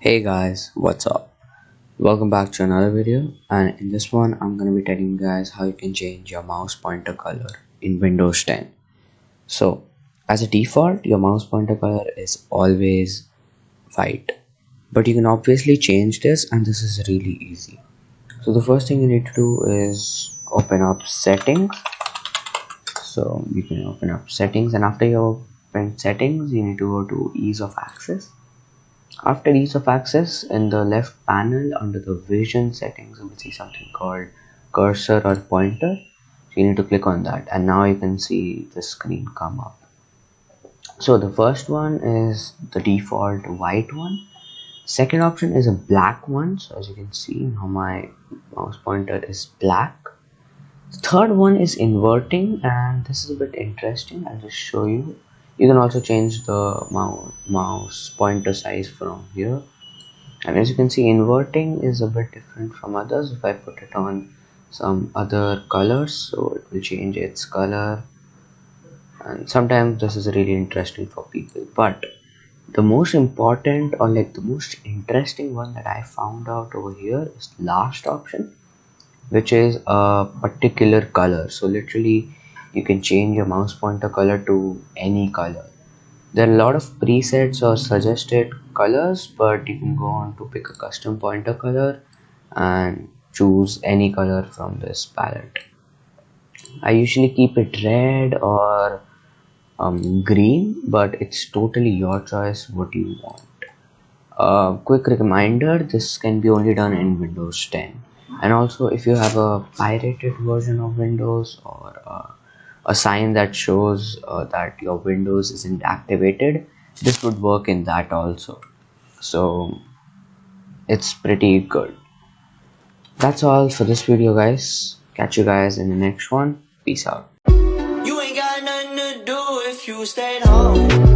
Hey guys, what's up? Welcome back to another video, and in this one I'm going to be telling you guys how you can change your mouse pointer color in Windows 10. So as a default, your mouse pointer color is always white, but you can obviously change this, and this is really easy. So the first thing you need to do is open up settings. So you can open up settings, and after you open settings you need to go to ease of access. After ease of access, in the left panel under the vision settings, you will see something called cursor or pointer. So you need to click on that, and now you can see the screen come up. So the first one is the default white one. Second option is a black one. So as you can see, now my mouse pointer is black. The third one is inverting, and this is a bit interesting. I'll just show you. You can also change the mouse pointer size from here, and as you can see, inverting is a bit different from others. If I put it on some other colors, so it will change its color, and sometimes this is really interesting for people. But the most important, or like the most interesting one that I found out over here is last option, which is a particular color. So literally you can change your mouse pointer color to any color. There are a lot of presets or suggested colors, but you can go on to pick a custom pointer color and choose any color from this palette. I usually keep it red or green, but it's totally your choice what you want. Quick reminder, this can be only done in Windows 10, and also if you have a pirated version of Windows, or a sign that shows that your Windows isn't activated, this would work in that also. So it's pretty good. That's all for this video, guys. Catch you guys in the next one. Peace out. You ain't got nothing to do if you stayed home.